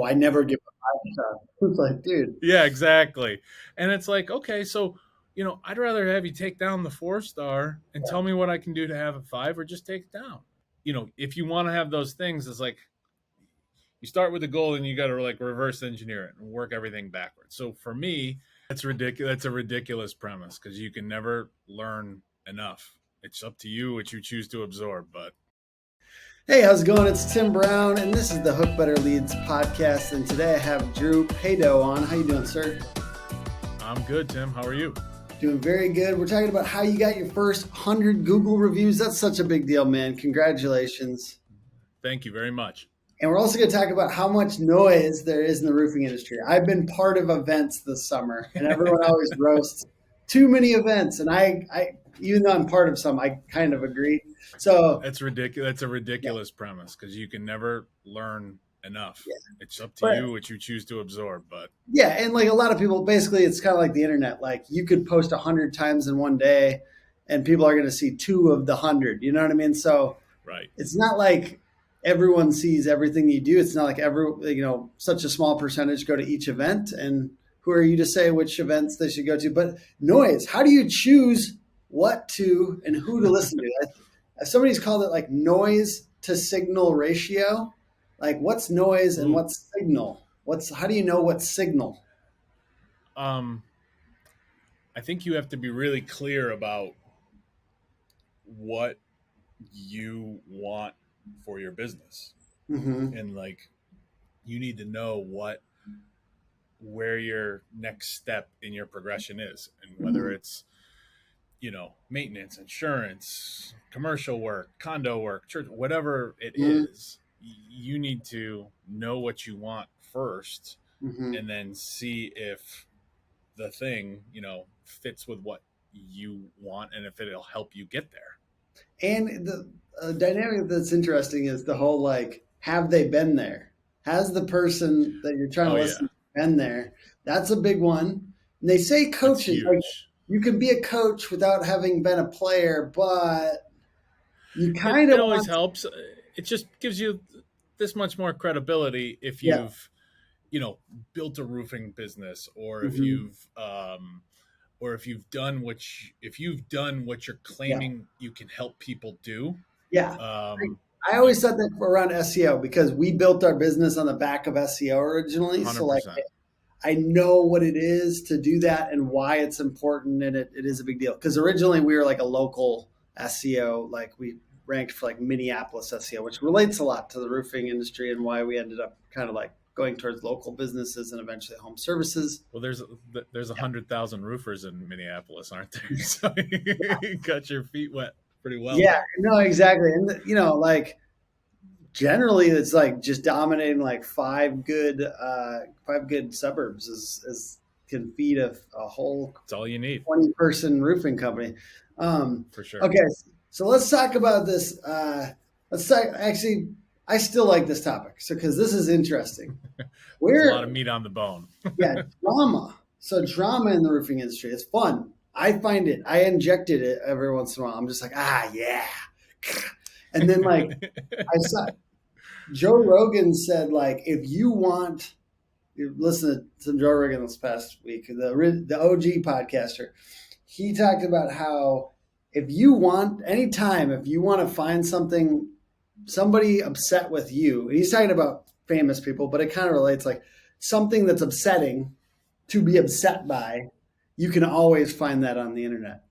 oh, I never give a 5 star. It's like, dude. Yeah, exactly. And it's like, okay, so I'd rather have you take down the 4 star and tell me what I can do to have a 5, or just take it down. If you want to have those things, it's like you start with a goal and you got to like reverse engineer it and work everything backwards. So for me, that's ridiculous. That's a ridiculous premise because you can never learn enough. It's up to you what you choose to absorb. But Hey, how's it going? It's Tim Brown, and this is the Hook Better Leads podcast. And today I have Drew Paetow on. How you doing, sir? I'm good, Tim. How are you? Doing very good. We're talking about how you got your first 100 Google reviews. That's such a big deal, man. Congratulations. Thank you very much. And we're also going to talk about how much noise there is in the roofing industry. I've been part of events this summer, and everyone always roasts too many events. And I even though I'm part of some, I kind of agree. So that's ridiculous. That's a ridiculous premise because you can never learn enough. Yeah. It's up to you what you choose to absorb. But yeah, and like a lot of people, basically, it's kind of like the internet. Like you could post 100 times in one day, and people are going to see 2 of the 100. You know what I mean? So right, it's not like everyone sees everything you do. It's not like such a small percentage go to each event. And who are you to say which events they should go to? But noise, how do you choose what to and who to listen to? Somebody's called it like noise to signal ratio. Like what's noise and what's signal? How do you know what's signal? I think you have to be really clear about what you want for your business. Mm-hmm. And like you need to know where your next step in your progression is, and whether it's maintenance, insurance, commercial work, condo work, church, whatever it is, you need to know what you want first, and then see if the thing fits with what you want and if it'll help you get there. And the dynamic that's interesting is the whole like, have they been there? Has the person that you're trying to listen to been there? That's a big one. And they say coaching, like, you can be a coach without having been a player, but you kind of it always helps. It just gives you this much more credibility if you've built a roofing business, or if you've done what you're claiming you can help people do. Yeah. I always said that around SEO because we built our business on the back of SEO originally. 100%. So like I know what it is to do that and why it's important, and it is a big deal. Because originally we were like a local SEO, like we ranked for like Minneapolis SEO, which relates a lot to the roofing industry and why we ended up kind of like going towards local businesses and eventually home services. Well, there's 100,000 roofers in Minneapolis, aren't there? So you got your feet wet pretty well. Yeah, no, exactly. And like generally it's like just dominating like 5 good suburbs is can feed a whole, it's all you need, 20-person roofing company. For sure. Okay, so let's talk about this. Actually, I still like this topic, so because this is interesting. There's a lot of meat on the bone. Yeah, drama. So drama in the roofing industry, it's fun. I find it. I injected it every once in a while. I'm just like, yeah. And then like I saw Joe Rogan said, like, if you want, listen to some Joe Rogan this past week, the OG podcaster, he talked about how if you want to find somebody upset with you, and he's talking about famous people, but it kind of relates, like something that's upsetting to be upset by, you can always find that on the internet.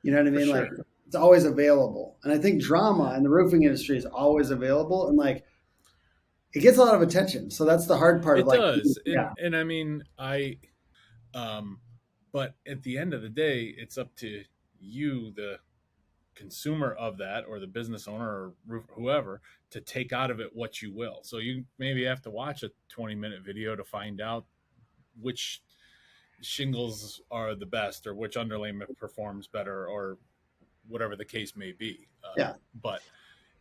You know what I mean? Like it's always available. And I think drama in the roofing industry is always available, and like it gets a lot of attention. So that's the hard part. It does. And I mean, but at the end of the day, it's up to you, the consumer of that, or the business owner or whoever, to take out of it what you will. So you maybe have to watch a 20-minute video to find out which shingles are the best, or which underlayment performs better, or whatever the case may be. But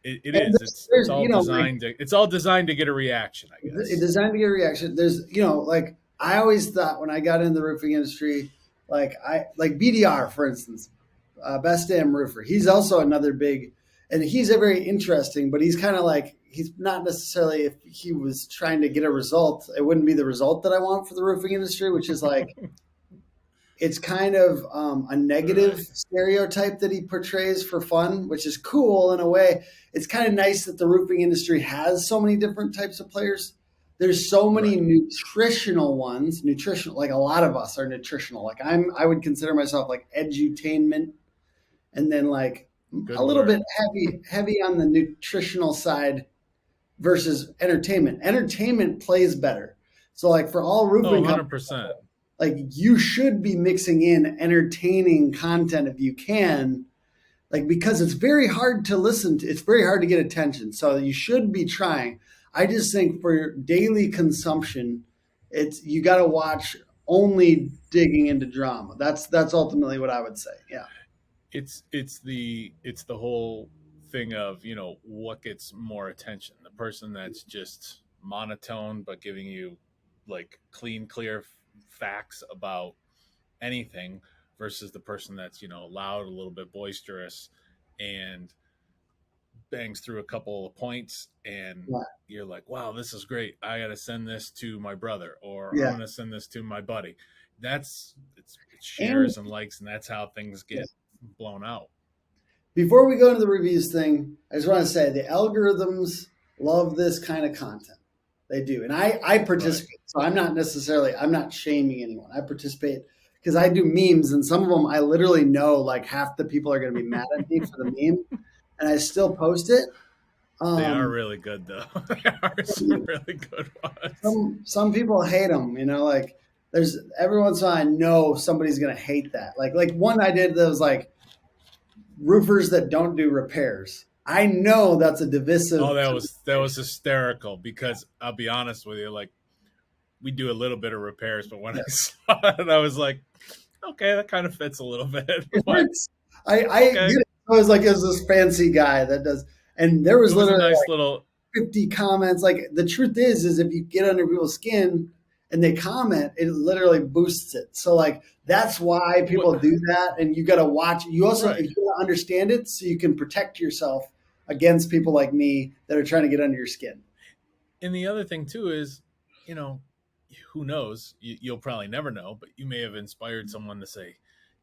it's all designed it's all designed to get a reaction, I guess. It's designed to get a reaction. There's, like I always thought when I got in the roofing industry, like BDR, for instance, Best Damn Roofer. He's also another big, and he's a very interesting, but he's kind of like, he's not necessarily, if he was trying to get a result, it wouldn't be the result that I want for the roofing industry, which is like, it's kind of a negative Right. stereotype that he portrays for fun, which is cool in a way. It's kind of nice that the roofing industry has so many different types of players. There's so many Right. nutritional ones, nutritional, like a lot of us are nutritional. Like I would consider myself like edutainment, and then like Good a little bit word. heavy on the nutritional side versus entertainment. Entertainment plays better. So like for all Oh, roofing companies, 100%. like you should be mixing in entertaining content if you can, like because it's very hard to listen to, it's very hard to get attention, so you should be trying. I just think for daily consumption, it's you got to watch only digging into drama. That's ultimately what I would say. Yeah. It's the whole thing of, what gets more attention, the person that's just monotone but giving you like clean, clear facts about anything, versus the person that's, loud, a little bit boisterous, and bangs through a couple of points, and Yeah. you're like, wow, this is great, I gotta send this to my brother, or I'm Yeah. gonna send this to my buddy. It's And shares and likes, and that's how things yeah, get blown out. before we go into the reviews thing, I just want to say the algorithms love this kind of content. They do. And I Right. participate. So I'm not shaming anyone. I participate because I do memes, and some of them I literally know like half the people are going to be mad at me for the meme, and I still post it. They are Um, really good, though. They are some really good ones. some people hate them, like there's every once in a while I know somebody's going to hate that. Like one I did that was like roofers that don't do repairs. I know that's a Oh, divisive that was hysterical, because I'll be honest with you, like, we do a little bit of repairs, but when I saw it, I was like, okay, that kind of fits a little bit. It But hurts. I get okay, it. I was like, is this fancy guy that does, and there it was was a literally nice like little 50 comments. Like the truth is if you get under people's skin and they comment, it literally boosts it. So like that's why what, people do that, and you got to watch. You also right. if you got to understand it so you can protect yourself against people like me that are trying to get under your skin. And the other thing too is, you know, who knows? You'll probably never know, but you may have inspired someone to say,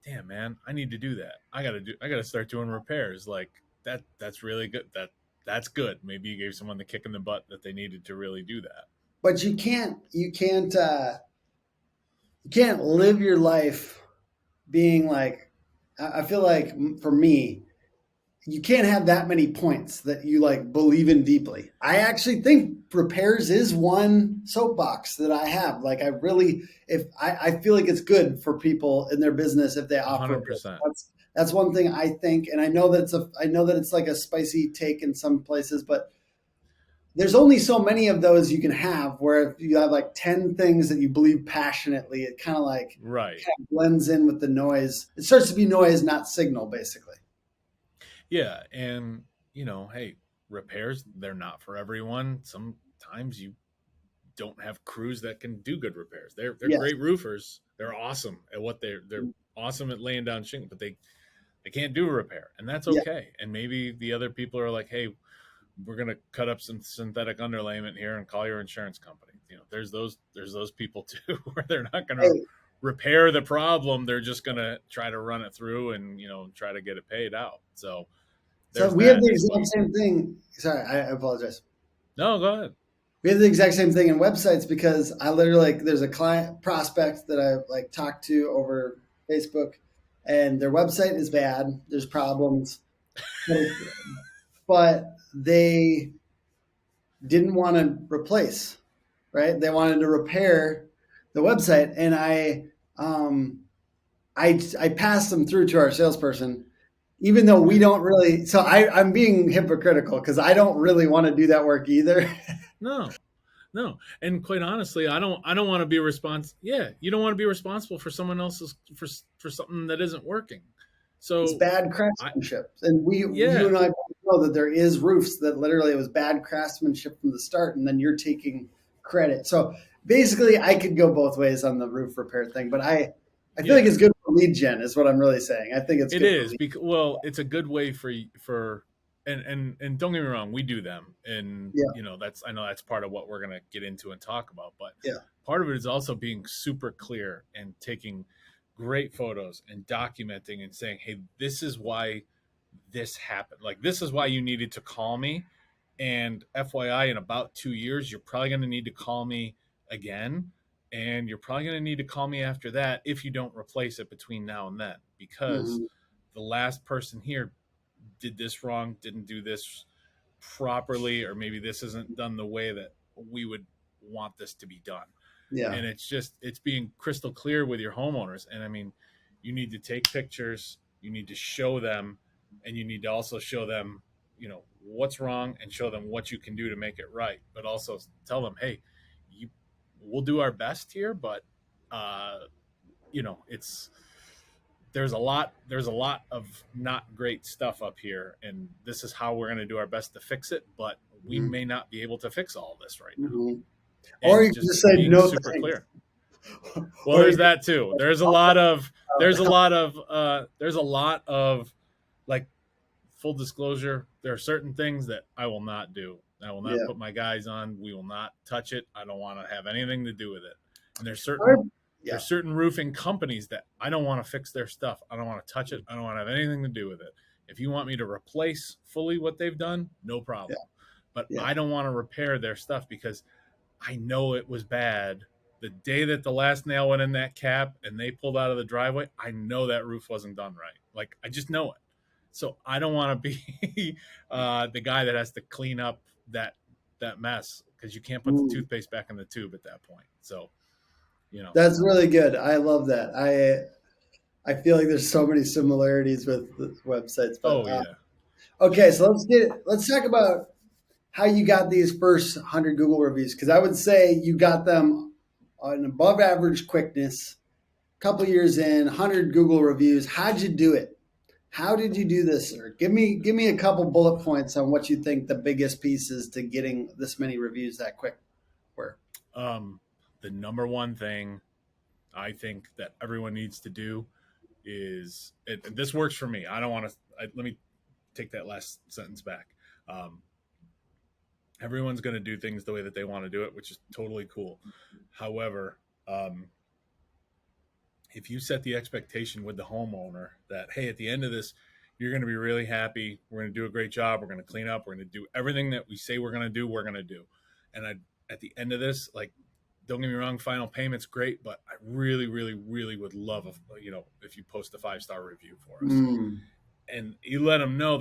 "Damn, man, I need to do that. I gotta start doing repairs." Like that. That's really good. That's good. Maybe you gave someone the kick in the butt that they needed to really do that. But you can't live your life being like. I feel like for me, you can't have that many points that you like believe in deeply. I actually think repairs is one soapbox that I have. Like I really, if I feel like it's good for people in their business if they offer hundred repairs. percent. That's one thing I think, and I know that it's like a spicy take in some places, but there's only so many of those you can have. Where if you have like 10 things that you believe passionately, it kind of like Right. blends in with the noise. It starts to be noise, not signal, basically. Yeah, and hey, repairs, they're not for everyone. Sometimes you don't have crews that can do good repairs. They're Yes. great roofers. They're awesome at what they're awesome at laying down shingle, but they can't do a repair, and that's Yeah. okay. And maybe the other people are like, hey, we're gonna cut up some synthetic underlayment here and call your insurance company. There's those people too, where they're not gonna Hey, repair the problem. They're just gonna try to run it through and try to get it paid out. So so there's we have that the as exact well. same thing. Sorry, I apologize. No, go ahead. We have the exact same thing in websites because I literally like there's a client prospect that I like talked to over Facebook, and their website is bad. There's problems, but they didn't want to replace. Right? They wanted to repair the website, and I passed them through to our salesperson, even though we don't really. So I'm being hypocritical because I don't really want to do that work either. No, no. And quite honestly, I don't want to be responsible. Yeah, you don't want to be responsible for someone else's for something that isn't working. It's So bad I craftsmanship, and you yeah, and I both know that there is roofs that literally it was bad craftsmanship from the start, and then you're taking credit. So basically, I could go both ways on the roof repair thing, but I feel like yeah. it's good for lead gen, is what I'm really saying. I think it's It good for is lead. because, well, it's a good way for and don't get me wrong, we do them, and Yeah. I know that's part of what we're gonna get into and talk about, but Yeah. part of it is also being super clear and taking great photos and documenting and saying, hey, this is why this happened. Like, this is why you needed to call me. And FYI, in about 2 years, you're probably going to need to call me again. And you're probably going to need to call me after that if you don't replace it between now and then, because Mm-hmm. the last person here did this wrong, didn't do this properly, or maybe this isn't done the way that we would want this to be done. Yeah. And it's being crystal clear with your homeowners. And I mean, you need to take pictures, you need to show them, and you need to also show them, what's wrong, and show them what you can do to make it right. But also tell them, hey, we'll do our best here, but it's there's a lot of not great stuff up here, and this is how we're going to do our best to fix it, but we Mm-hmm. may not be able to fix all this right now. Mm-hmm. And Or you can just say being no super thanks. clear. Well, there's that too. There's a lot of like, full disclosure, there are certain things that I will not do. I will not put my guys on. We will not touch it. I don't want to have anything to do with it. And there's certain roofing companies that I don't want to fix their stuff. I don't want to touch it. I don't want to have anything to do with it. If you want me to replace fully what they've done, no problem. But I don't want to repair their stuff because I know it was bad. The day that the last nail went in that cap and they pulled out of the driveway, I know that roof wasn't done right. Like, I just know it. So I don't want to be the guy that has to clean up that mess, because you can't put the toothpaste back in the tube at that point. So, That's really good. I love that. I feel like there's so many similarities with the websites. But, okay, so let's talk about how you got these first 100 Google reviews, because I would say you got them on above average quickness. A couple years in, 100 Google reviews. How'd you do it? How did you do this, sir? Give me a couple bullet points on what you think the biggest pieces to getting this many reviews that quick were. The number one thing I think that everyone needs to do is, this works for me. I don't want to. Let me take that last sentence back. Everyone's going to do things the way that they want to do it, which is totally cool. However, if you set the expectation with the homeowner that, hey, at the end of this, you're going to be really happy. We're going to do a great job. We're going to clean up. We're going to do everything that we say we're going to do. We're going to do. And at the end of this, like, don't get me wrong, final payment's great, but I really, really, really would love if you post a 5-star review for us, and you let them know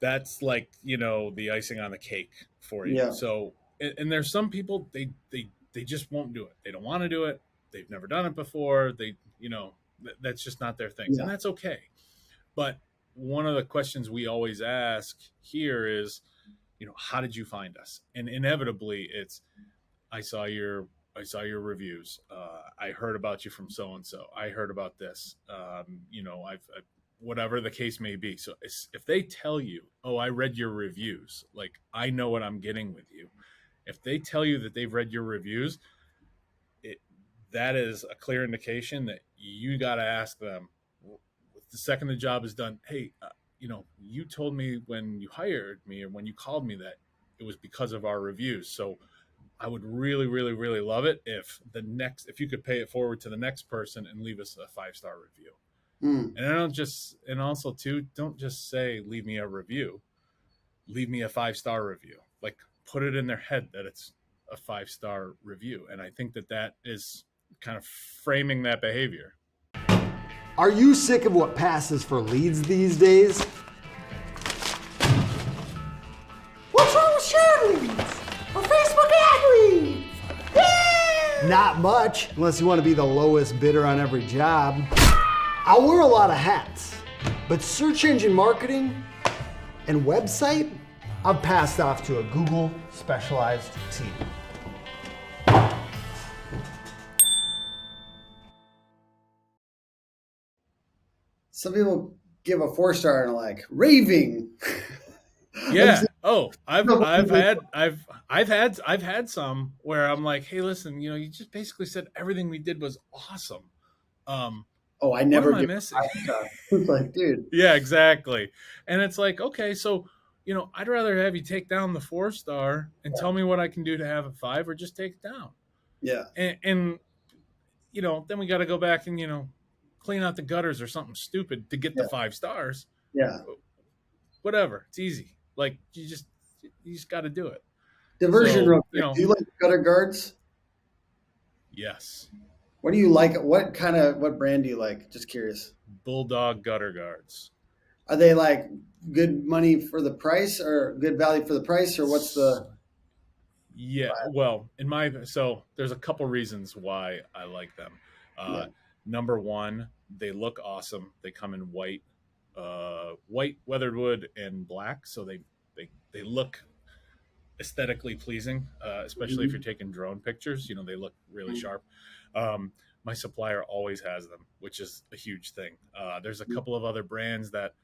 that's like, the icing on the cake for you. Yeah. So, and there's some people, they just won't do it. They don't want to do it. They've never done it before. That's just not their thing, and that's okay. But one of the questions we always ask here is, how did you find us? And inevitably it's, I saw your reviews. I heard about you from so-and-so. I heard about this. I've whatever the case may be. So if they tell you, oh, I read your reviews, like, I know what I'm getting with you. If they tell you that they've read your reviews, that is a clear indication that you got to ask them, the second the job is done, hey, you told me when you hired me or when you called me that it was because of our reviews. So I would really, really, really love it if you could pay it forward to the next person and leave us a 5-star review. And also too, don't just say, leave me a review, leave me a 5-star review. Like, put it in their head that it's a 5-star review. And I think that is kind of framing that behavior. Are you sick of what passes for leads these days? What's wrong with share leads? Or Facebook ad leads? Yeah! Not much, unless you want to be the lowest bidder on every job. I wear a lot of hats, but search engine marketing and website, I've passed off to a Google specialized team. Some people give a 4-star and are like, raving. Yeah. Oh, I've had some where I'm like, hey, listen, you just basically said everything we did was awesome. Oh, I What never am I give missing? 5 star. It's like, dude, Yeah, exactly. And it's like, okay, so I'd rather have you take down the 4 star and tell me what I can do to have a 5, or just take it down. yeah, And then we got to go back and clean out the gutters or something stupid to get the yeah, 5 stars. yeah. Whatever, it's easy. Like you just got to do it. Diversion So real quick. Do you like gutter guards? yes, What do you like? What brand do you like? Just curious. Bulldog gutter guards. Are they like good money for the price or good value for the price, or what's the Yeah, well, so there's a couple reasons why I like them. yeah. Number one, they look awesome. They come in white weathered wood and black, so they look aesthetically pleasing, especially if you're Mhm. taking drone pictures. They look really Mhm. sharp. My supplier always has them, which is a huge thing. There's a Mhm. couple of other brands that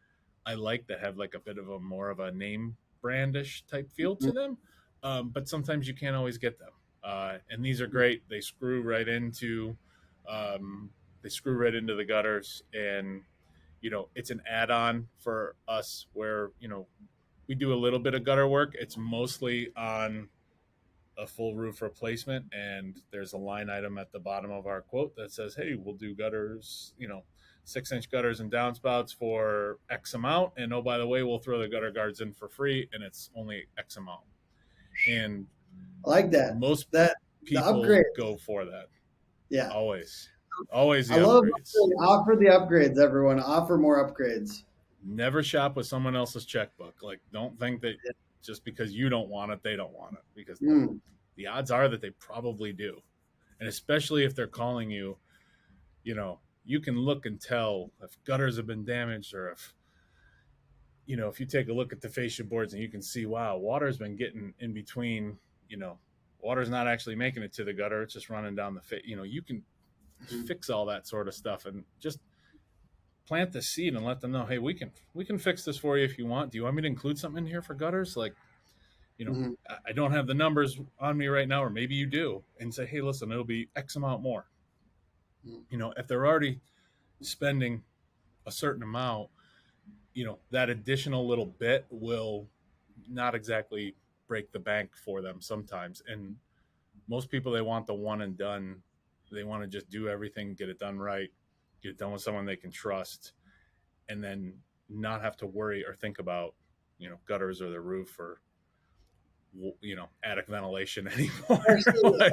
I like that have like a bit of a more of a name brandish type feel to them, but sometimes you can't always get them. And these are great. Um, they screw right into the gutters, and it's an add-on for us where we do a little bit of gutter work. It's mostly on a full roof replacement, and there's a line item at the bottom of our quote that says, hey, we'll do gutters, 6-inch gutters and downspouts for X amount, and oh, by the way, we'll throw the gutter guards in for free, and it's only X amount. And I like that. most That the people upgrade. go for that. Yeah. Always I the love upgrades. offer the upgrades, everyone. Offer more upgrades. Never shop with someone else's checkbook. Like, don't think that Yeah. just because you don't want it, they don't want it, because Mm. the odds are that they probably do. And especially if they're calling you, you can look and tell if gutters have been damaged, or if you take a look at the fascia boards and you can see, wow, water's been getting in between, water's not actually making it to the gutter. It's just running down you can fix all that sort of stuff, and just plant the seed and let them know, hey, we can fix this for you if you want. Do you want me to include something in here for gutters? Like, Mhm. I don't have the numbers on me right now, or maybe you do, and say, hey, listen, it'll be X amount more. If they're already spending a certain amount, that additional little bit will not exactly break the bank for them sometimes. And most people, they want the one and done. They want to just do everything, get it done right, get it done with someone they can trust, and then not have to worry or think about, gutters or the roof or, attic ventilation anymore. Especially, Like,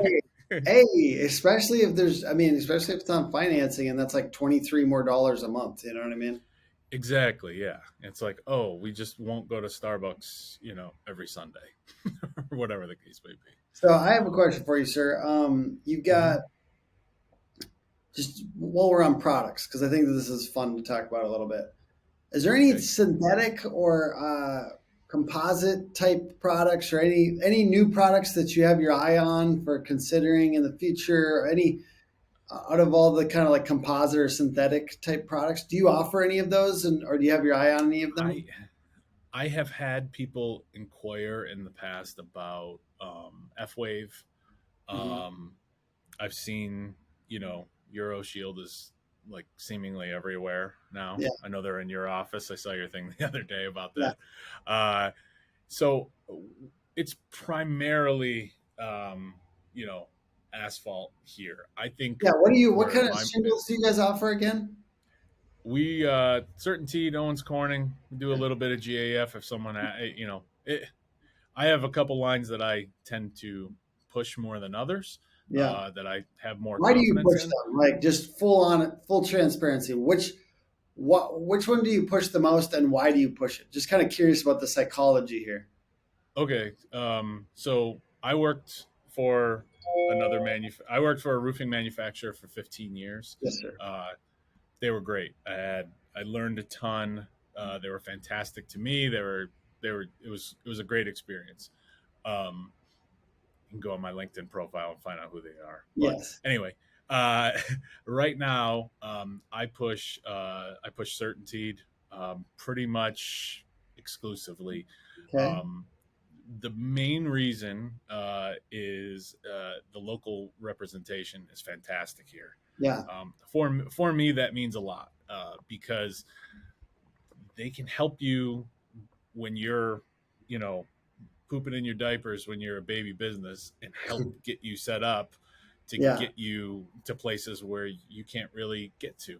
especially if especially if it's on financing and that's like $23 more a month. You know what I mean? exactly. Yeah. It's like, oh, we just won't go to Starbucks, every Sunday or whatever the case may be. So I have a question for you, sir. You've got just while we're on products, because I think that this is fun to talk about a little bit. Is there any Okay. synthetic or composite type products, or any new products that you have your eye on for considering in the future? Or any out of all the kind of like composite or synthetic type products, do you offer any of those, or do you have your eye on any of them? I have had people inquire in the past about F Wave. Mhm. I've seen, Euro Shield is like seemingly everywhere now. Yeah, I know they're in your office. I saw your thing the other day about yeah. that. So it's primarily, you know, asphalt here. I think Yeah. What where kind of my shingles do you guys offer again? we Certainty, Owens Corning, we do a little bit of GAF if someone, I have a couple lines that I tend to push more than others, Yeah. that I have more Why do you confidence push in. them? Like just full transparency. Which one do you push the most, and why do you push it? Just kind of curious about the psychology here. Okay, so I worked for a roofing manufacturer for 15 years. Yes, sir. They were great. I learned a ton. They were fantastic to me. It was a great experience. Um, you can go on my LinkedIn profile and find out who they are. But Yes. anyway, uh, right now, I push Certainteed, pretty much exclusively. Okay. The main reason is the local representation is fantastic here. Yeah. For me, that means a lot because they can help you when you're, you know, pooping in your diapers when you're a baby business and help get you set up to Yeah. get you to places where you can't really get to.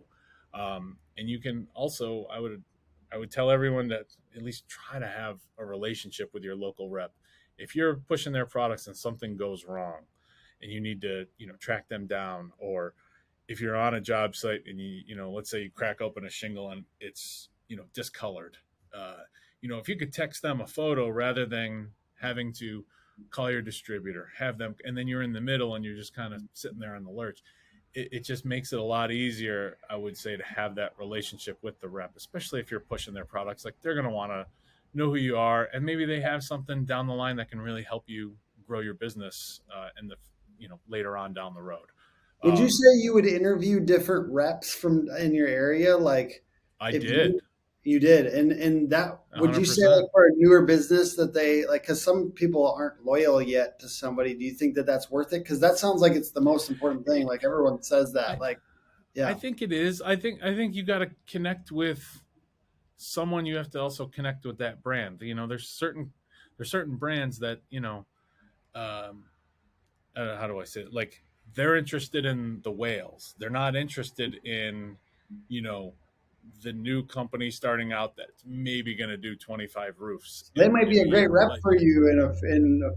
And you can also, I would tell everyone that at least try to have a relationship with your local rep. If you're pushing their products and something goes wrong and you need to, you know, track them down, or if you're on a job site and you know, let's say you crack open a shingle and it's, you know, discolored, you know, if you could text them a photo rather than having to call your distributor, have them, and then you're in the middle and you're just kind of sitting there on the lurch. It just makes it a lot easier, I would say, to have that relationship with the rep, especially if you're pushing their products. Like, they're going to want to know who you are, and maybe they have something down the line that can really help you grow your business in the, you know, later on down the road. Would you say you would interview different reps from in your area? Like, I if did. You did, and that would you say 100%. like for a newer business that they like, because some people aren't loyal yet to somebody. Do you think that that's worth it? Because that sounds like it's the most important thing. Like, everyone says that. Like, yeah, I think it is. I think you got to connect with someone. You have to also connect with that brand. You know, there's certain brands that, you know, how do I say it? Like, they're interested in the whales. They're not interested in, you know, the new company starting out that's maybe going to do 25 roofs they might in be a a great year. rep Like, for you in a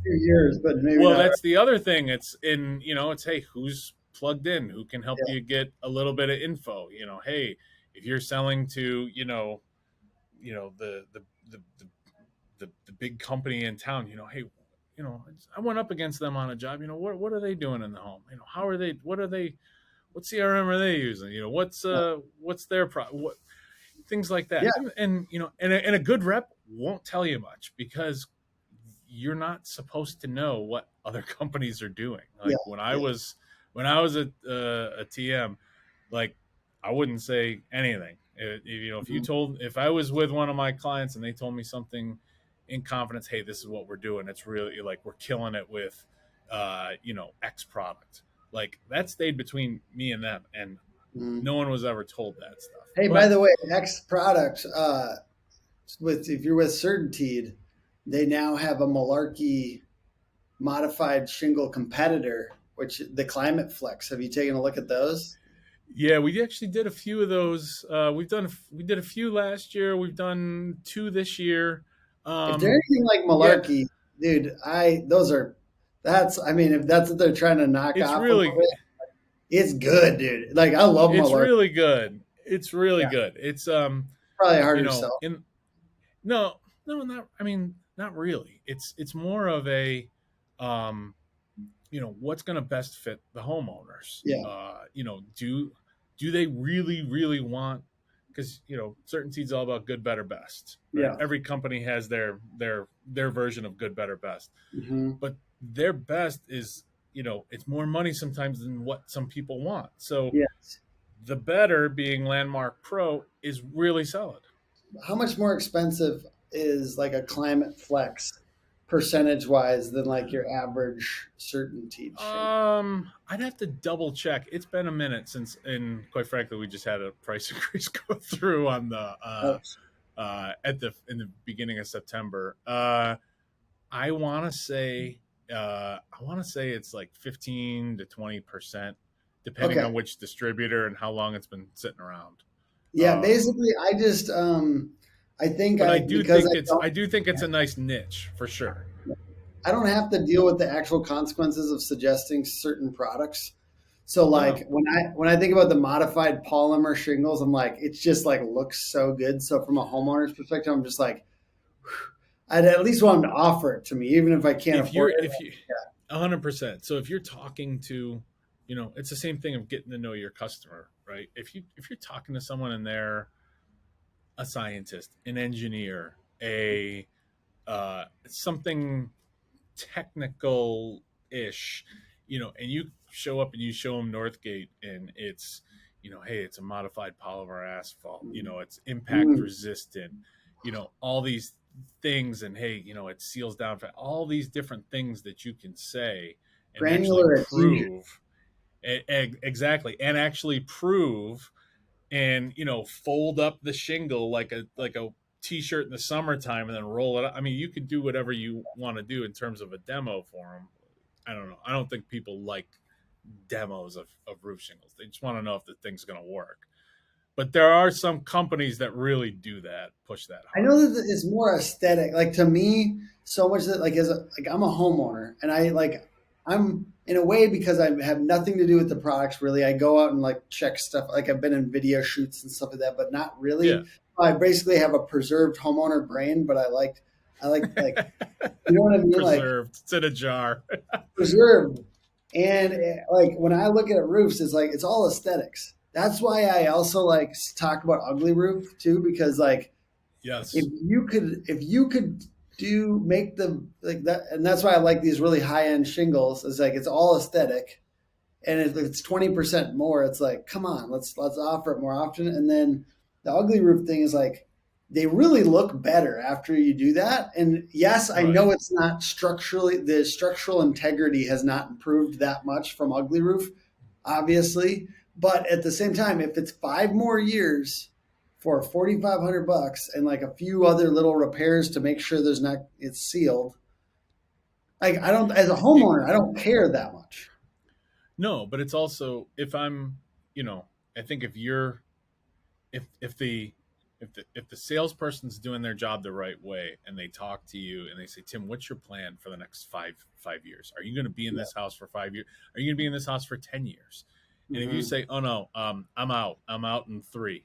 few years, but maybe well, not. that's the other thing. It's in, you know, it's, hey, who's plugged in? Who can help Yeah. you get a little bit of info? You know, hey, if you're selling to, you know, the big company in town, you know, hey, you know, I went up against them on a job. You know, what are they doing in the home? You know, how are they? What CRM are they using? You know, what's their what things like that. Yeah. And you know, and a good rep won't tell you much because you're not supposed to know what other companies are doing. Like, Yeah. when I was a TM, like, I wouldn't say anything. You know, if I was with one of my clients and they told me something in confidence, hey, this is what we're doing. It's really, like, we're killing it with, you know, X product. Like, that stayed between me and them, and Mhm. no one was ever told that stuff. Hey, But by the way, X products. If you're with Certainteed, they now have a Malarkey modified shingle competitor, which the Climate Flex. Have you taken a look at those? yeah, we actually did a few of those. We did a few last year. We've done 2 this year. If they're anything like Yeah, Malarkey, dude, I mean, if that's what they're trying to knock it's off a little really bit, it's good, dude. Like, I love it's Malarkey. really good. It's really Yeah, good. It's probably you harder to know, sell. in no, not, I mean, not really. It's more of a you know, what's going to best fit the homeowners. Yeah, You know, do they really want, because, you know, Certainty's all about good, better, best, right? yeah. Every company has their version of good, better, best, Hmm. but their best is, you know, it's more money sometimes than what some people want. So Yes. the better, being Landmark Pro, is really solid. How much more expensive is like a Climate Flex percentage wise than like your average Certainteed shingle? I'd have to double check. It's been a minute since, and quite frankly, we just had a price increase go through on the Oh, in the beginning of September. I want to say it's like 15 to 20%, depending okay. on which distributor and how long it's been sitting around. Yeah, Um, basically, I just I think but I because I do think it's a nice niche for sure. I don't have to deal with the actual consequences of suggesting certain products. So No, like when I think about the modified polymer shingles, I'm like, it's just like looks so good. So from a homeowner's perspective, I'm just like, I'd at least want them to offer it to me, even if I can't afford it. if you 100%. So if you're talking to, you know, it's the same thing of getting to know your customer, right? If you're talking to someone and they're a scientist, an engineer, a something technical ish, you know, and you show up and you show them Northgate and it's, you know, hey, it's a modified polymer asphalt, you know, it's impact Mm, resistant, you know, all these things, and hey, you know, it seals down, all these different things that you can say and actually Granular adhesion. prove exactly, and actually prove, and fold up the shingle like a t-shirt in the summertime and then roll it up. I mean, you could do whatever you want to do in terms of a demo for them. I don't know. I don't think people like demos of roof shingles. They just want to know if the thing's going to work. But there are some companies that really do that, push that I hard. know that it's more aesthetic. Like to me, so much that like I'm a homeowner, and I'm in a way because I have nothing to do with the products really. I go out and like check stuff. Like I've been in video shoots and stuff like that, but not Yeah. really. I basically have a preserved homeowner brain, but I like you know what I mean? Like Preserved. It's in a jar. preserved. And like when I look at roofs, it's like it's all aesthetics. That's why I also like talk about ugly roof too, because like Yes. if you could do make the like that, and that's why I like these really high end shingles. It's like it's all aesthetic, and if it's 20% more, it's like come on, let's offer it more often. And then the ugly roof thing is like they really look better after you do that. And yes, I know Right. it's not structurally the structural integrity has not improved that much from ugly roof, obviously, but at the same time, if it's 5 more years for $4,500 and like a few other little repairs to make sure there's not it's sealed. Like I don't, as a It, homeowner, I don't care that much. no, but it's also, if I'm, I think if you're, if the salesperson's doing their job the right way and they talk to you and they say, Tim, what's your plan for the next five years? Are you going to be in Yeah. this house for 5 years? Are you going to be in this house for 10 years? And if you Mhm. say, oh no, I'm out in 3,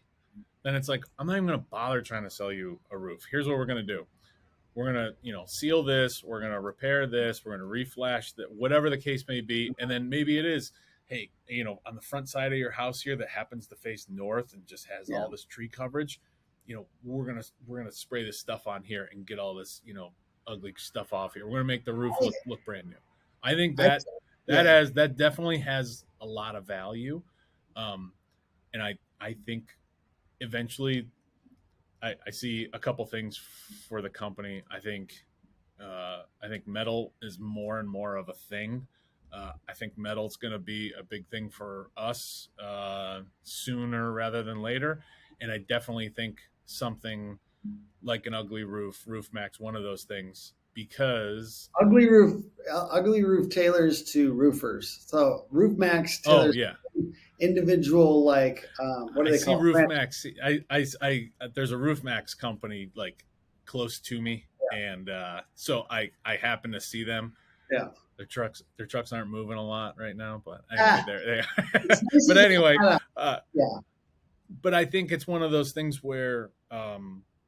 then it's like, I'm not even going to bother trying to sell you a roof. Here's what we're going to do. We're going to, seal this. We're going to repair this. We're going to reflash that, whatever the case may be. And then maybe it is, hey, on the front side of your house here that happens to face north and just has Yeah. all this tree coverage, we're gonna spray this stuff on here and get all this, ugly stuff off here. We're gonna make the roof look brand new. I think I, yeah. that definitely has a lot of value, and I think eventually I see a couple things for the company. I think metal is more and more of a thing. I think metal's going to be a big thing for us sooner rather than later, and I definitely think something like an roof max, one of those things, because Ugly roof tailors to roofers. So Roof Max oh tailors yeah, individual like what do I they see call it? Roof Max. I there's a Roof Max company like close to me, and so I happen to see them. Yeah. Their trucks aren't moving a lot right now, but anyway, Ah, they it's are. nice But to anyway, kinda- uh, yeah. but I think it's one of those things where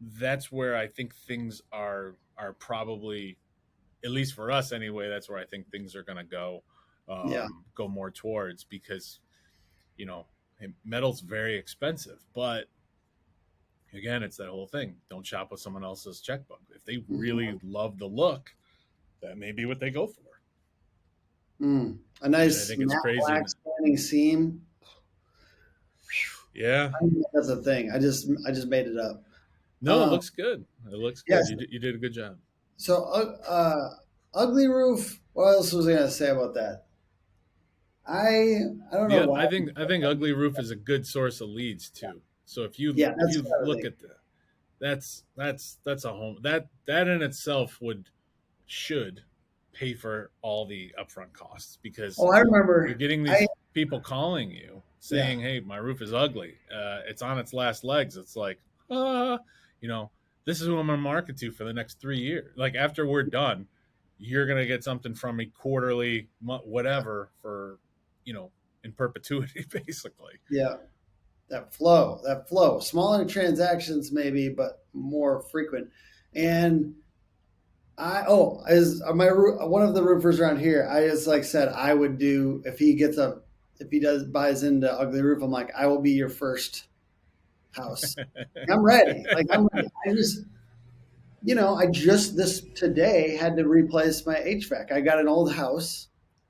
that's where I think things are probably, at least for us anyway. That's where I think things are going to Yeah. go more towards, because metal's very expensive, but again, it's that whole thing. Don't shop with someone else's checkbook. If they really love the look, that may be what they go for. A nice I think it's matte crazy. black standing seam. Yeah. I don't think that's a thing. I just made it up. No, it looks good. It looks good. Yes. You did a good job. So ugly roof. What else was I gonna say about that? I don't know Yeah, why. I think ugly roof is a good source of leads too. So if you That's what I was look thinking. at that's a home that in itself should pay for all the upfront costs, because Oh, I remember. you're getting these people calling you saying, Yeah. "Hey, my roof is ugly. It's on its last legs." It's like, this is who I'm going to market to for the next 3 years. Like after we're done, you're going to get something from me quarterly, whatever, for in perpetuity, basically. Yeah. That flow. Smaller transactions maybe, but more frequent. And as one of the roofers around here, I just like said I would do if he buys into ugly roof. I'm like, I will be your first house. I'm ready. Like I'm ready. I just this today had to replace my HVAC. I got an old house.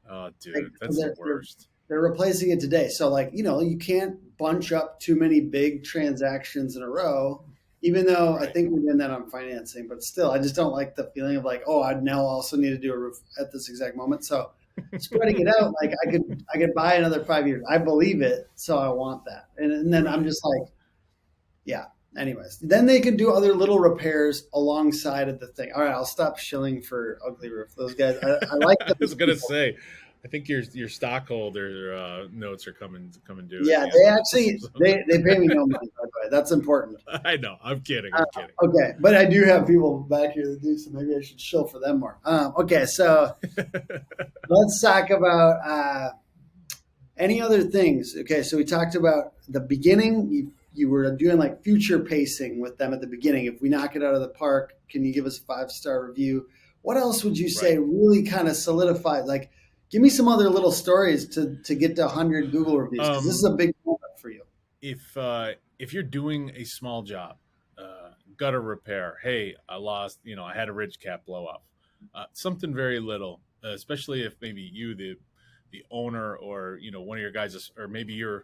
Oh, dude, Like, that's the worst. They're replacing it today. So like, you can't bunch up too many big transactions in a row, even though I Right. think we're doing that on financing, but still, I just don't like the feeling of like, oh, I now also need to do a roof at this exact moment. So spreading it out, like I could buy another 5 years. I believe it, so I want that. And then I'm just like, yeah. Anyways, then they can do other little repairs alongside of the thing. All right, I'll stop shilling for Ugly Roof. Those guys, I like them. I was gonna say, I think your stockholder notes are coming due. Yeah, they actually they pay me no money, by the way. That's important. I know. I'm kidding. Okay, but I do have people back here that do, so maybe I should shill for them more. Okay, so let's talk about any other things. Okay, so we talked about the beginning. You were doing like future pacing with them at the beginning. If we knock it out of the park, can you give us a 5-star review? What else would you say really kind of solidified? Like, give me some other little stories to get to 100 Google reviews, because this is a big moment for you. If you're doing a small job, gutter repair, hey, I had a ridge cap blow up, something very little, especially if maybe you, the owner, or one of your guys, or maybe you're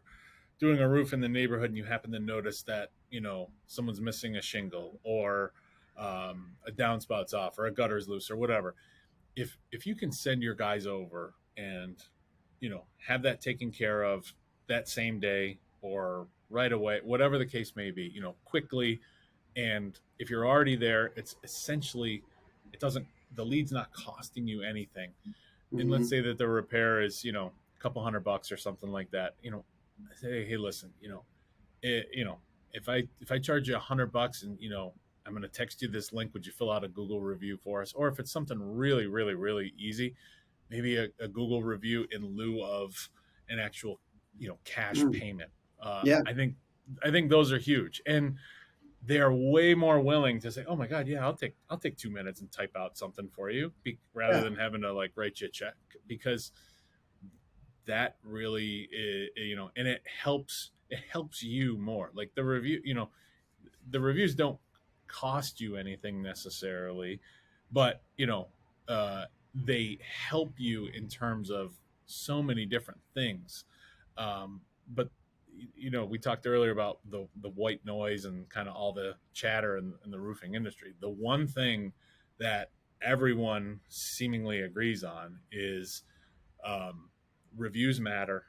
doing a roof in the neighborhood and you happen to notice that someone's missing a shingle, or a downspout's off, or a gutter's loose, or whatever. If you can send your guys over and have that taken care of that same day or right away, whatever the case may be, quickly, and if you're already there, it's essentially, the lead's not costing you anything. And let's say that the repair is a couple $100 or something like that. Say, hey, listen, if I charge you $100 and I'm going to text you this link, would you fill out a Google review for us? Or if it's something really, really, really easy, maybe a Google review in lieu of an actual cash payment. I think those are huge, and they are way more willing to say, oh my God, yeah, I'll take 2 minutes and type out something for you, rather than having to like write you a check, because that really is, and it helps you more. Like the review, the reviews don't cost you anything necessarily, but they help you in terms of so many different things. But we talked earlier about the white noise and kind of all the chatter in the roofing industry. The one thing that everyone seemingly agrees on is reviews matter,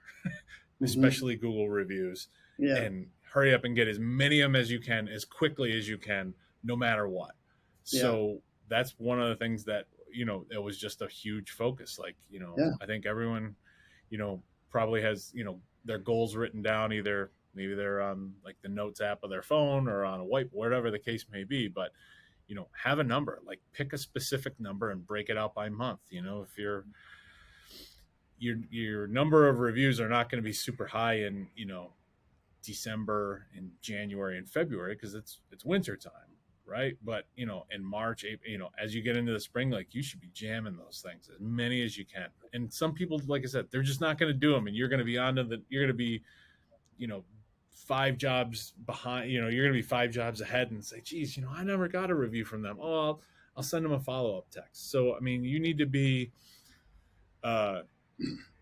especially Google reviews. Yeah. And hurry up and get as many of them as you can, as quickly as you can, no matter what. So that's one of the things that, it was just a huge focus. Like, I think everyone, probably has, their goals written down, maybe they're on like the notes app of their phone or on a whiteboard, whatever the case may be. But, have a number, like pick a specific number and break it out by month. If your number of reviews are not going to be super high in, December and January and February, because it's winter time, right? But in March, April, as you get into the spring, like you should be jamming those things, as many as you can. And some people, like I said, they're just not going to do them, and you're going to be you're going to be 5 jobs behind, you're going to be 5 jobs ahead, and say, geez, I never got a review from them. Oh, I'll send them a follow-up text. So I mean, you need to be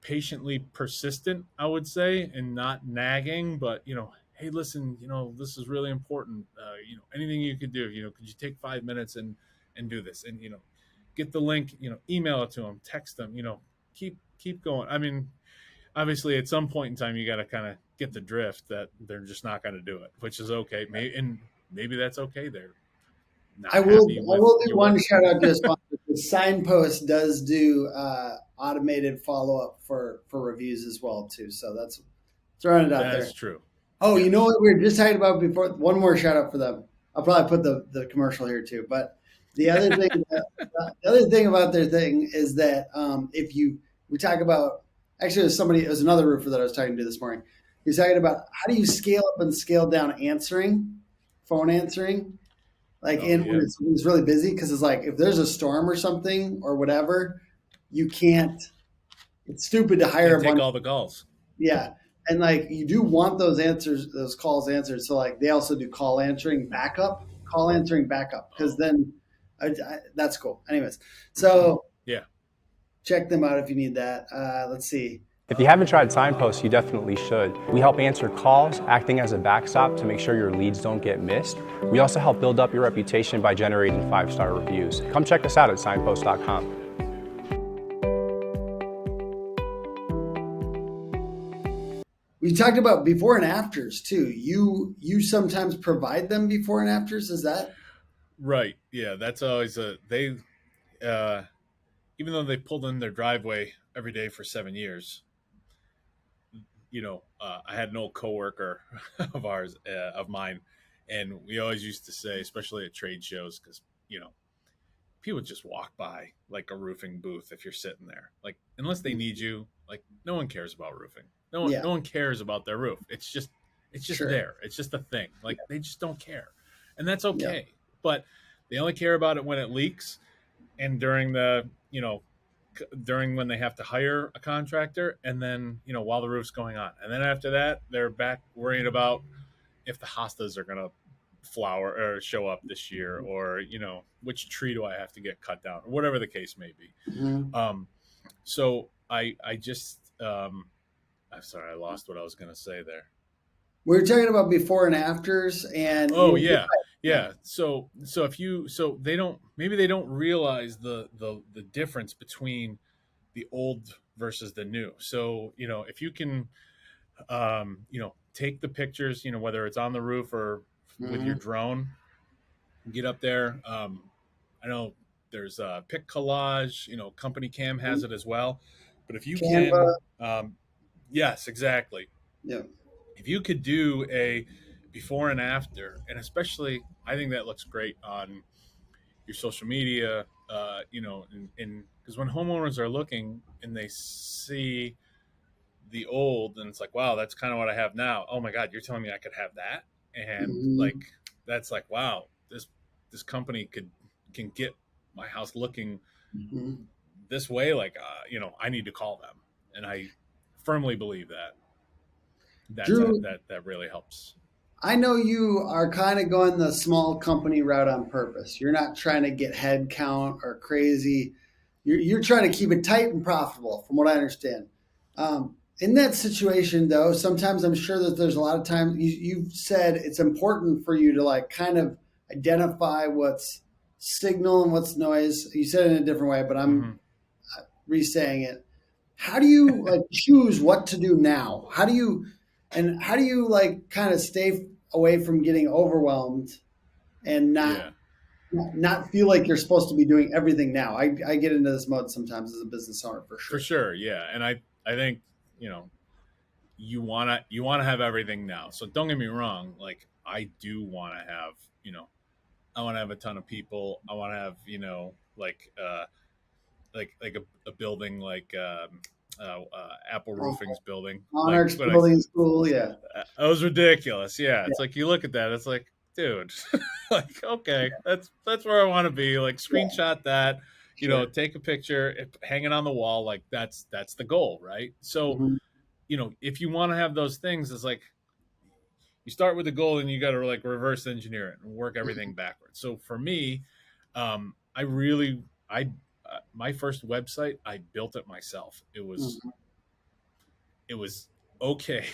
patiently persistent, I would say, and not nagging, but hey, listen, this is really important. Anything you could do, could you take 5 minutes and do this, and get the link, email it to them, text them, keep going. I mean, obviously at some point in time you got to kind of get the drift that they're just not going to do it, which is okay. Maybe that's okay. They're not I will do one shout out to a sponsor. The Signpost does do automated follow-up for reviews as well too. So that's throwing it out there. That's true. Oh, you know what we were just talking about before? One more shout out for them. I'll probably put the commercial here too. But the other thing about their thing is that we talk about, actually it was another roofer that I was talking to this morning. He was talking about how do you scale up and scale down phone answering, like when it's really busy, because it's like if there's a storm or something or whatever, you can't. It's stupid to hire a bunch. Take all the calls. Yeah. And like you do want those calls answered. So like they also do call answering backup, because then that's cool. Anyways, so check them out if you need that. Let's see. If you haven't tried Signpost, you definitely should. We help answer calls, acting as a backstop to make sure your leads don't get missed. We also help build up your reputation by generating 5-star reviews. Come check us out at signpost.com. We talked about before and afters too. You sometimes provide them before and afters. Is that Right. Yeah. That's always they, uh, even though they pulled in their driveway every day for 7 years, I had an old coworker of mine, and we always used to say, especially at trade shows, because people just walk by like a roofing booth if you're sitting there, like unless they need you, like no one cares about roofing. yeah, No one cares about their roof. It's just sure. there. It's just a thing. Like they just don't care, and that's Yeah. okay. But they only care about it when it leaks, and during when they have to hire a contractor, and then while the roof's going on, and then after that they're back worrying about if the hostas are going to flower or show up this year, or which tree do I have to get cut down, or whatever the case may be. Mhm. So I just I'm sorry, I lost what I was going to say there. We were talking about before and afters, and Oh yeah. So they don't realize the difference between the old versus the new. So if you can take the pictures, whether it's on the roof or with your Mhm. drone, get up there. I know there's Pic Collage, Company Cam has it as well. But if you Canva. can, yes, exactly. Yeah. If you could do a before and after, and especially, I think that looks great on your social media, and because when homeowners are looking and they see the old, and it's like, wow, that's kind of what I have now. Oh my God, you're telling me I could have that? And like, Mhm. that's like, wow, this company can get my house looking Mhm. this way. Like, I need to call them, and I firmly believe that Drew, that really helps. I know you are kind of going the small company route on purpose. You're not trying to get head count or crazy. You're trying to keep it tight and profitable, from what I understand. In that situation, though, sometimes I'm sure that there's a lot of times you've said it's important for you to like kind of identify what's signal and what's noise. You said it in a different way, but I'm Mm-hmm. re-saying it. How do you like choose what to do now? How do you like kind of stay away from getting overwhelmed and Yeah, not feel like you're supposed to be doing everything now? I get into this mode sometimes as a business owner for for sure. sure. Yeah, and I think you wanna have everything now. So don't get me wrong. Like I do want to have I want to have a ton of people. I want to have like a building like Apple Oh, Roofing's building. Like, Monarchs but I building school, yeah. that was ridiculous. Yeah, Yeah, it's like you look at that, it's like, dude, like okay, that's where I want to be. Like yeah, screenshot that, sure. take a picture, hang it on the wall. Like that's the goal, right? So Mhm, if you want to have those things, it's like you start with the goal and you got to like reverse engineer it and work everything backwards. So for me, I really I my first website I built it myself. mhm, It was okay.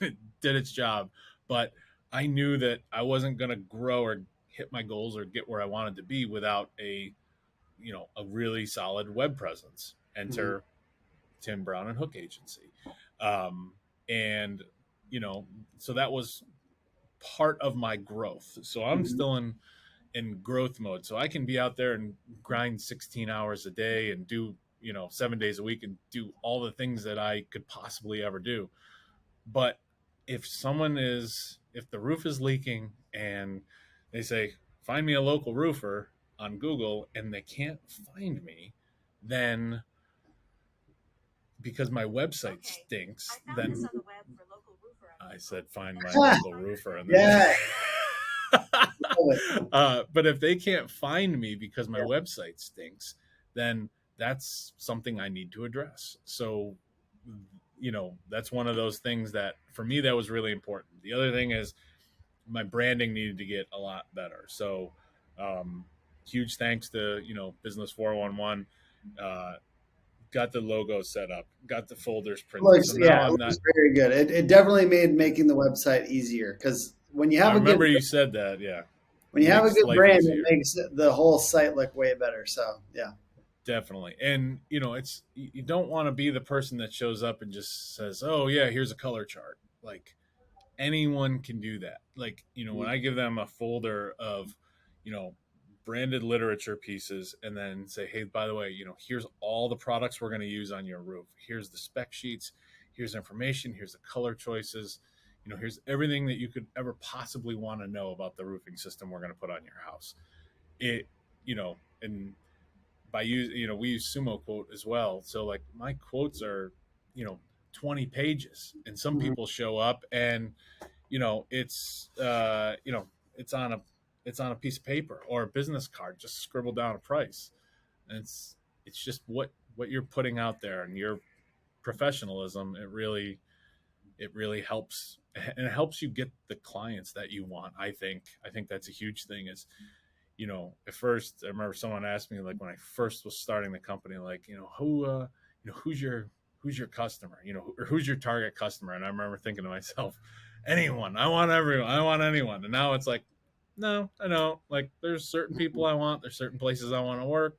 It did its job, but I knew that I wasn't going to grow or hit my goals or get where I wanted to be without a really solid web presence. mhm, Enter Tim Brown and Hook Agency. Um, and so that was part of my growth. So I'm mhm, still in growth mode. So I can be out there and grind 16 hours a day and do 7 days a week and do all the things that I could possibly ever do. But if the roof is leaking and they say, find me a local roofer on Google, and they can't find me, then because my website stinks, then mhm. I said, find my local roofer. And then Yeah, love it. but if they can't find me because my Yeah. website stinks, then that's something I need to address. So, that's one of those things that for me, that was really important. The other thing is my branding needed to get a lot better. So, huge thanks to, Business 411. Got the logo set up, got the folders printed. So now It I'm not, looks very good. It definitely made making the website easier because I remember you said that. Yeah. when you have a Makes good life brand, it easier. makes the whole site look way better. So yeah. Definitely. And it's you don't want to be the person that shows up and just says, "Oh yeah, here's a color chart." Like anyone can do that. Like, when I give them a folder of, branded literature pieces and then say, hey, by the way, here's all the products we're going to use on your roof. Here's the spec sheets. Here's information. Here's the color choices. Here's everything that you could ever possibly want to know about the roofing system we're going to put on your house. And by we use Sumo Quote as well. So like my quotes are, 20 pages, and some people show up and, it's it's on a piece of paper or a business card, just scribble down a price. And it's just what you're putting out there and your professionalism. It really helps, and it helps you get the clients that you want. I think that's a huge thing is, at first I remember someone asked me, like when I first was starting the company, like, who's your customer, or who's your target customer? And I remember thinking to myself, anyone. I want everyone. I want anyone. And now it's like, no, I know. Like there's certain people I want. There's certain places I want to work.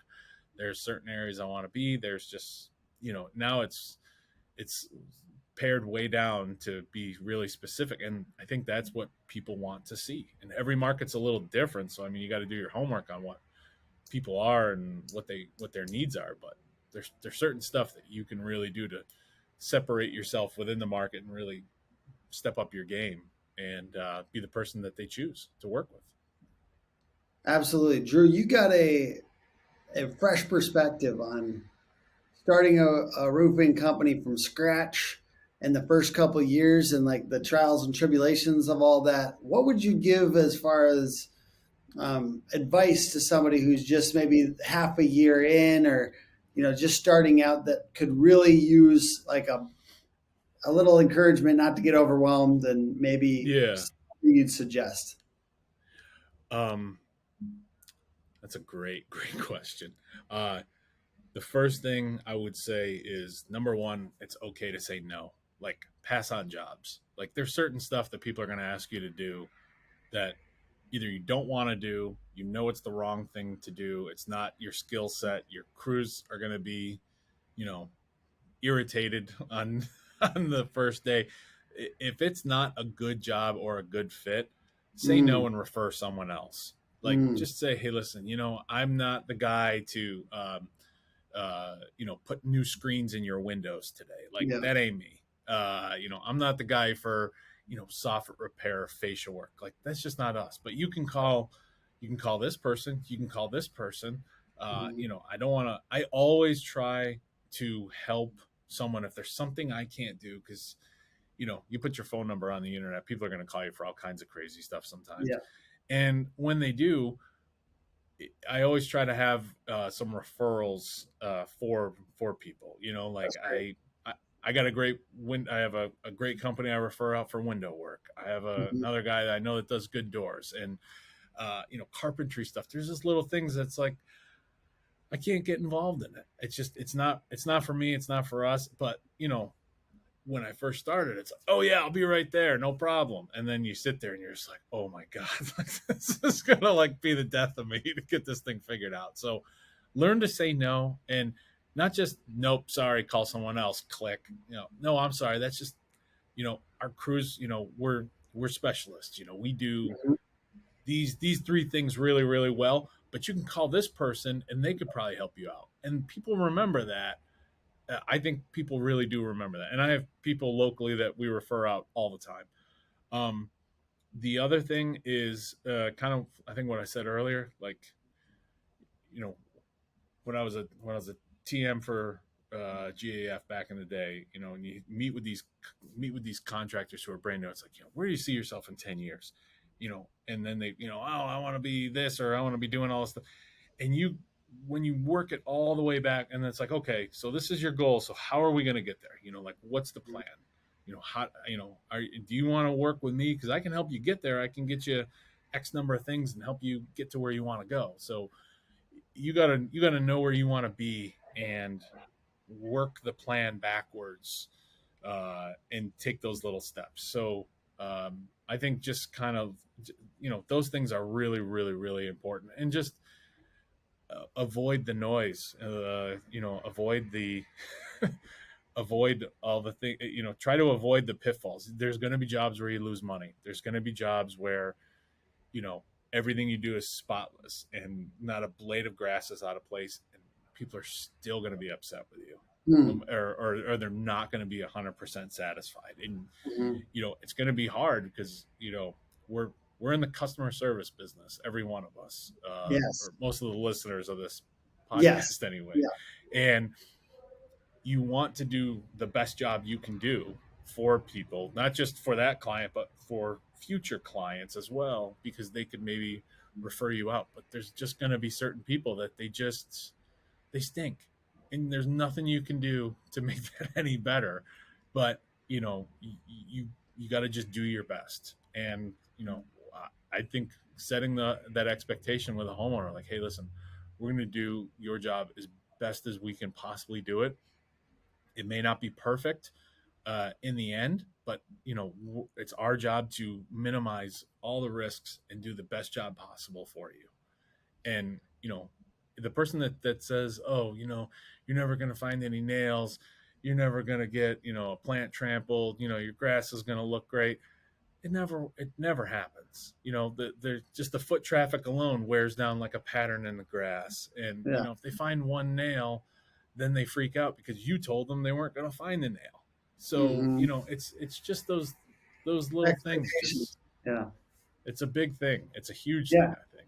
There's certain areas I want to be. There's just, now it's pared way down to be really specific. And I think that's what people want to see. And every market's a little different. So, I mean, you got to do your homework on what people are and what their needs are. But there's certain stuff that you can really do to separate yourself within the market and really step up your game and be the person that they choose to work with. Absolutely. Drew, you got a fresh perspective on starting a roofing company from scratch in the first couple of years and like the trials and tribulations of all that. What would you give as far as advice to somebody who's just maybe half a year in or, just starting out that could really use like a little encouragement not to get overwhelmed and maybe you'd suggest? That's a great question. The first thing I would say is, number one, it's okay to say no. Like pass on jobs. Like there's certain stuff that people are going to ask you to do that either you don't want to do, it's the wrong thing to do. It's not your skill set. Your crews are going to be, irritated on the first day. If it's not a good job or a good fit, say no and refer someone else. Like just say, hey, listen, I'm not the guy to, put new screens in your windows today. Like that ain't me. I'm not the guy for, software repair, facial work. Like that's just not us. But you can call this person. You can call this person. I don't want to. I always try to help someone if there's something I can't do, because you put your phone number on the internet, people are going to call you for all kinds of crazy stuff sometimes. And when they do, I always try to have some referrals for people. I got I have a great company I refer out for window work. I have another guy that I know that does good doors and carpentry stuff. There's just little things that's like I can't get involved in it. It's just it's not for me. It's not for us. But when I first started, it's like, oh yeah, I'll be right there, no problem. And then you sit there and you're just like, oh my god, like, this is gonna like be the death of me to get this thing figured out. So learn to say no, and not just nope, sorry, call someone else, click. No, I'm sorry. That's just our crews. We're specialists. We do these three things really, really well. But you can call this person and they could probably help you out. And people remember that. I think people really do remember that. And I have people locally that we refer out all the time. The other thing is kind of, I think what I said earlier, like, when I was a TM for GAF back in the day, and you meet with these contractors who are brand new, it's like, where do you see yourself in 10 years? And then they, oh, I want to be this, or I want to be doing all this stuff. And when you work it all the way back, and it's like, okay, so this is your goal. So how are we going to get there? Like, what's the plan? How, do you want to work with me? Cause I can help you get there. I can get you X number of things and help you get to where you want to go. So you gotta know where you want to be and work the plan backwards, and take those little steps. So, I think just kind of, those things are really, really, really important, and just avoid the noise, avoid the, avoid all the things, try to avoid the pitfalls. There's going to be jobs where you lose money. There's going to be jobs where, everything you do is spotless and not a blade of grass is out of place. And people are still going to be upset with you. Or they're not going to be 100% satisfied. And, it's going to be hard because, we're in the customer service business, every one of us, Yes. or most of the listeners of this podcast Yes. anyway. Yeah. And you want to do the best job you can do for people, not just for that client, but for future clients as well, because they could maybe refer you out. But there's just going to be certain people that they stink. And there's nothing you can do to make that any better. But, you got to just do your best. And, I think setting that expectation with a homeowner, like, hey, listen, we're going to do your job as best as we can possibly do it. It may not be perfect in the end, but, it's our job to minimize all the risks and do the best job possible for you. And, the person that says, oh, you're never going to find any nails, you're never going to get, a plant trampled, your grass is going to look great. It never happens. There's just the foot traffic alone wears down like a pattern in the grass. And, if they find one nail, then they freak out because you told them they weren't going to find the nail. So, it's just those little things. It's a big thing. It's a huge thing, I think.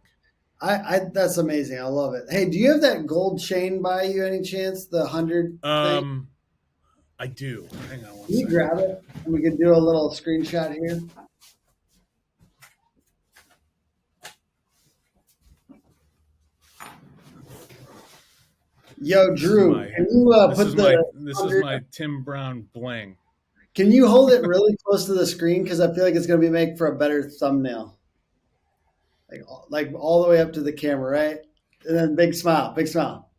I that's amazing. I love it. Hey, do you have that gold chain by you any chance? The 100 thing? I do. Hang on one Can you second. grab it? And we can do a little screenshot here. Yo, Drew, can you this is my Tim Brown bling. Can you hold it really close to the screen? Because I feel like it's going to be make for a better thumbnail. Like all the way up to the camera, right? And then big smile, big smile.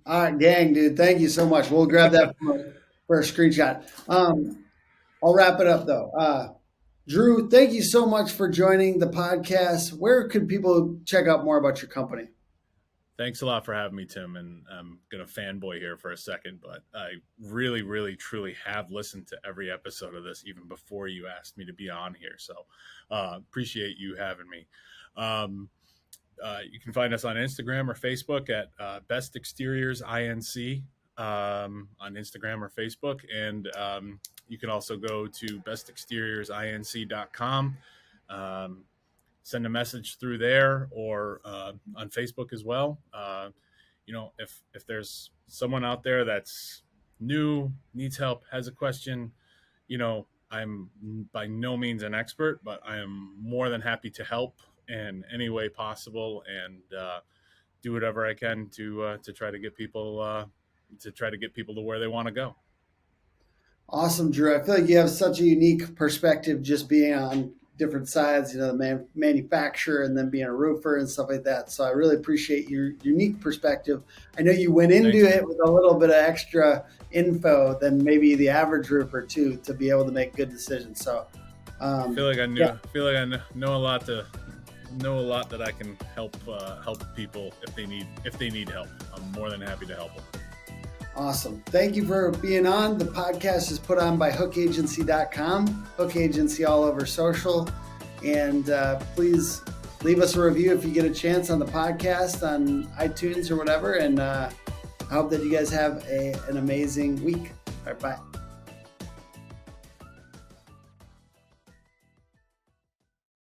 All right, gang, dude. Thank you so much. We'll grab that for a screenshot. I'll wrap it up though. Drew, thank you so much for joining the podcast. Where could people check out more about your company? Thanks a lot for having me, Tim. And I'm going to fanboy here for a second, but I really, really, truly have listened to every episode of this even before you asked me to be on here. So appreciate you having me. You can find us on Instagram or Facebook at Best Exteriors INC on Instagram or Facebook. And you can also go to bestexterioursinc.com. Send a message through there or on Facebook as well. If there's someone out there that's new, needs help, has a question, I'm by no means an expert, but I am more than happy to help in any way possible and do whatever I can to try to get people to where they want to go. Awesome, Drew. I feel like you have such a unique perspective just being on different sides, the manufacturer and then being a roofer and stuff like that. So I really appreciate your unique perspective. I know you went into it with a little bit of extra info than maybe the average roofer too, to be able to make good decisions. So I feel like I know a lot that I can help people if they need help. I'm more than happy to help them. Awesome. Thank you for being on. The podcast is put on by hookagency.com, Hook Agency all over social. And please leave us a review if you get a chance on the podcast on iTunes or whatever. And I hope that you guys have an amazing week. All right, bye.